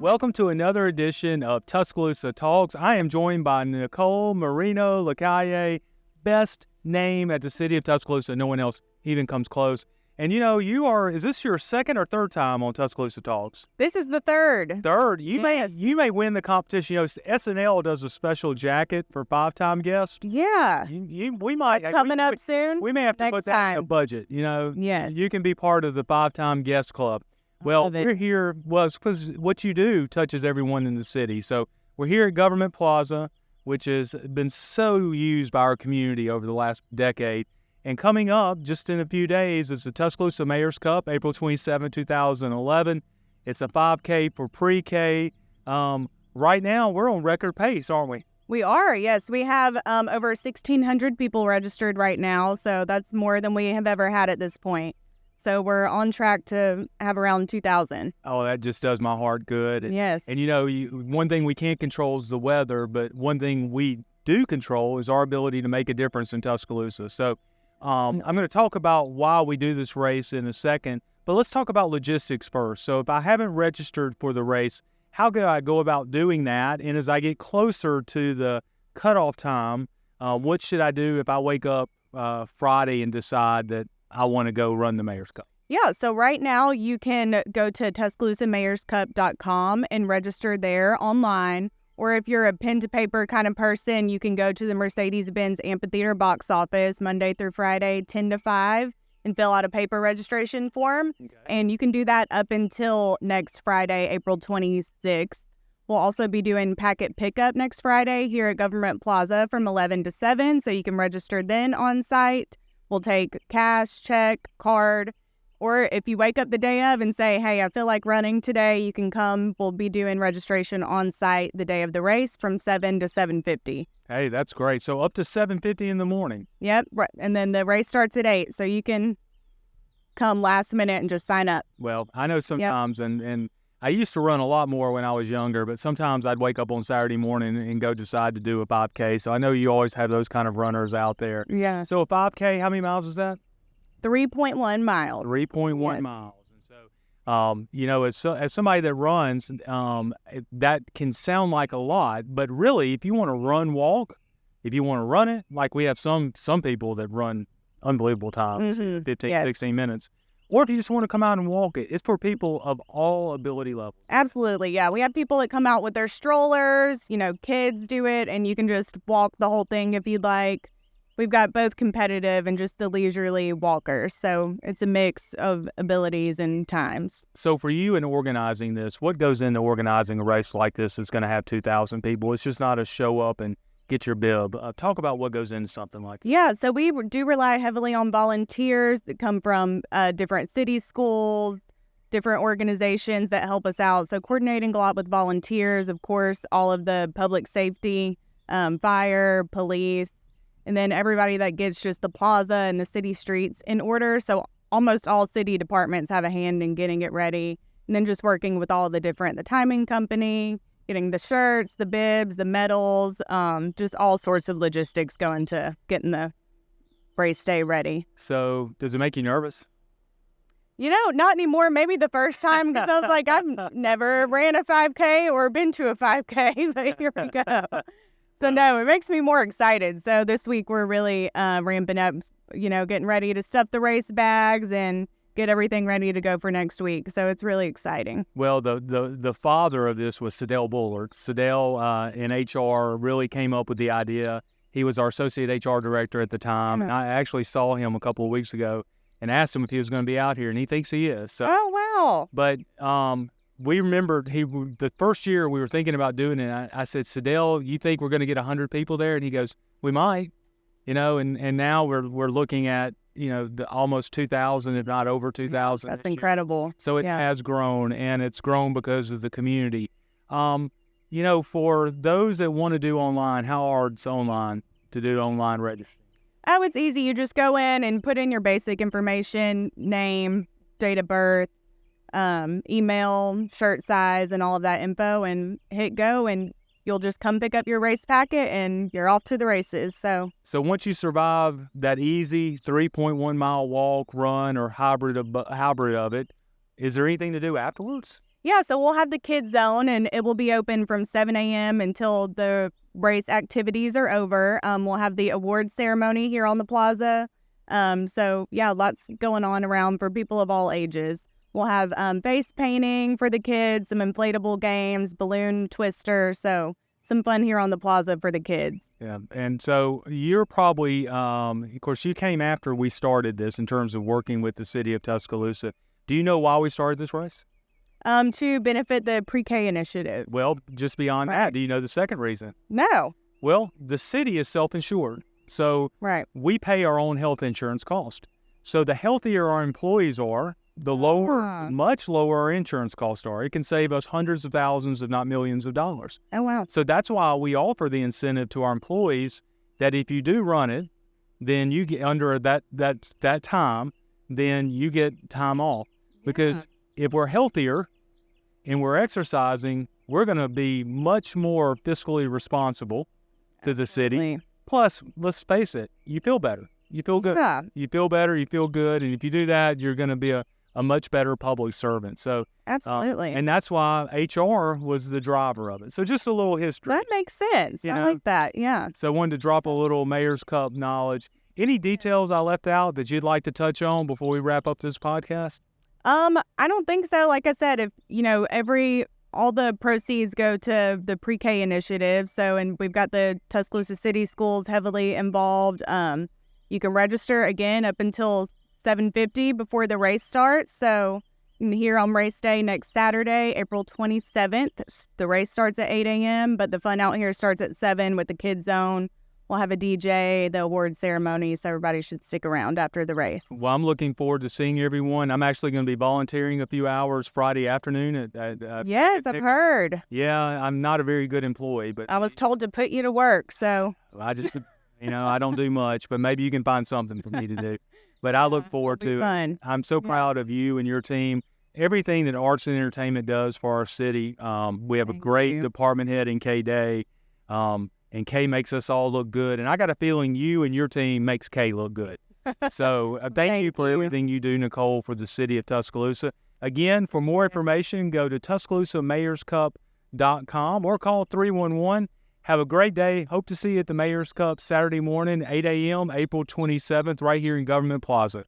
Welcome to another edition of Tuscaloosa Talks. I am joined by Nicole Moreno-Lacalle, best name at the city of Tuscaloosa. No one else even comes close. And is this your second or third time on Tuscaloosa Talks? This is the third. Third. Yes. You may win the competition. SNL does a special jacket for five-time guests. Yeah. We might. It's coming up soon. We may have to Next put that in a time. budget. Yes. You can be part of the five-time guest club. Well, love it. we're here because what you do touches everyone in the city. So we're here at Government Plaza, which has been so used by our community over the last decade. And coming up just in a few days is the Tuscaloosa Mayor's Cup, April 27, 2011. It's a 5K for pre-K. Right now, we're on record pace, aren't we? We are, yes. We have over 1,600 people registered right now, so that's more than we have ever had at this point. So we're on track to have around 2,000. Oh, that just does my heart good. Yes. And one thing we can't control is the weather, but one thing we do control is our ability to make a difference in Tuscaloosa. So I'm going to talk about why we do this race in a second, but let's talk about logistics first. So if I haven't registered for the race, how can I go about doing that? And as I get closer to the cutoff time, what should I do if I wake up Friday and decide that I want to go run the Mayor's Cup? Yeah, so right now you can go to TuscaloosaMayorsCup.com and register there online. Or if you're a pen to paper kind of person, you can go to the Mercedes-Benz Amphitheater box office Monday through Friday, 10 to 5, and fill out a paper registration form. Okay. And you can do that up until next Friday, April 26th. We'll also be doing packet pickup next Friday here at Government Plaza from 11 to 7, so you can register then on site. We'll take cash, check, card, or if you wake up the day of and say, hey, I feel like running today, you can come. We'll be doing registration on site the day of the race from 7 to 7:50. Hey, that's great. So up to 7:50 in the morning. Yep, right. And then the race starts at 8, so you can come last minute and just sign up. Well, I know sometimes, and I used to run a lot more when I was younger, but sometimes I'd wake up on Saturday morning and go decide to do a 5K. So I know you always have those kind of runners out there. Yeah. So a 5K, how many miles is that? 3.1 miles. 3.1 Yes. miles. And so, as somebody that runs, that can sound like a lot, but really, if you want to walk, if you want to run it, like we have some people that run unbelievable times, 15, Yes. 16 minutes. Or if you just want to come out and walk it, it's for people of all ability levels. Absolutely, yeah. We have people that come out with their strollers, kids do it, and you can just walk the whole thing if you'd like. We've got both competitive and just the leisurely walkers, so it's a mix of abilities and times. So for you in organizing this, what goes into organizing a race like this that's going to have 2,000 people? It's just not a show up and get your bib. Talk about what goes into something like that. Yeah, so we do rely heavily on volunteers that come from different city schools, different organizations that help us out. So coordinating a lot with volunteers, of course, all of the public safety, fire, police, and then everybody that gets just the plaza and the city streets in order. So almost all city departments have a hand in getting it ready. And then just working with all the timing company, getting the shirts, the bibs, the medals, just all sorts of logistics going to getting the race day ready. So does it make you nervous? Not anymore. Maybe the first time, because I was like, I've never ran a 5K or been to a 5K, but here we go. So no, it makes me more excited. So this week we're really ramping up, getting ready to stuff the race bags and get everything ready to go for next week. So it's really exciting. Well, the father of this was Sadell Bullard. Sadell in HR really came up with the idea. He was our associate HR director at the time. And I actually saw him a couple of weeks ago and asked him if he was going to be out here, and he thinks he is. So, oh, wow. But we remembered the first year we were thinking about doing it. I said, Sadell, you think we're going to get 100 people there? And he goes, we might, and now we're looking at, the almost 2,000, if not over 2,000. That's incredible. So it has grown, and it's grown because of the community. For those that want to do online, how hard is online to do online registry? Oh, it's easy. You just go in and put in your basic information, name, date of birth, email, shirt size, and all of that info, and hit go, and you'll just come pick up your race packet and you're off to the races. So once you survive that easy 3.1 mile walk, run, or hybrid of it, is there anything to do afterwards? Yeah, so we'll have the kids zone, and it will be open from 7 a.m. until the race activities are over. We'll have the award ceremony here on the plaza. So yeah, lots going on around for people of all ages. We'll have face painting for the kids, some inflatable games, balloon twister. So some fun here on the plaza for the kids. Yeah, and so you're probably, of course, you came after we started this in terms of working with the city of Tuscaloosa. Do you know why we started this race? To benefit the pre-K initiative. Well, just beyond that, do you know the second reason? No. Well, the city is self-insured, so we pay our own health insurance cost. So the healthier our employees are, the lower, much lower our insurance costs are. It can save us hundreds of thousands, if not millions of dollars. Oh, wow. So that's why we offer the incentive to our employees that if you do run it, then you get under that time, then you get time off. Because if we're healthier and we're exercising, we're going to be much more fiscally responsible to the city. Plus, let's face it, you feel better. You feel good. Yeah. You feel better. You feel good. And if you do that, you're going to be a much better public servant. So absolutely. And that's why HR was the driver of it. So just a little history. That makes sense. I like that. Yeah. So I wanted to drop a little Mayor's Cup knowledge. Any details I left out that you'd like to touch on before we wrap up this podcast? I don't think so. Like I said, if all the proceeds go to the pre-K initiative. So, and we've got the Tuscaloosa City Schools heavily involved. You can register again up until 7:50 before the race starts. So here on race day next Saturday, April 27th, the race starts at 8 a.m., but the fun out here starts at 7 with the kids zone. We'll have a DJ, the award ceremony, so everybody should stick around after the race. Well, I'm looking forward to seeing everyone. I'm actually going to be volunteering a few hours Friday afternoon. Yes, I've heard. Yeah, I'm not a very good employee, but I was told to put you to work, so. I just, I don't do much, but maybe you can find something for me to do. But I look forward to it. I'm so proud of you and your team. Everything that Arts and Entertainment does for our city. We have a great department head in Kay Day. And Kay makes us all look good. And I got a feeling you and your team makes Kay look good. So thank you for everything you do, Nicole, for the city of Tuscaloosa. Again, for more information, go to TuscaloosaMayorsCup.com or call 311. Have a great day. Hope to see you at the Mayor's Cup Saturday morning, 8 a.m., April 27th, right here in Government Plaza.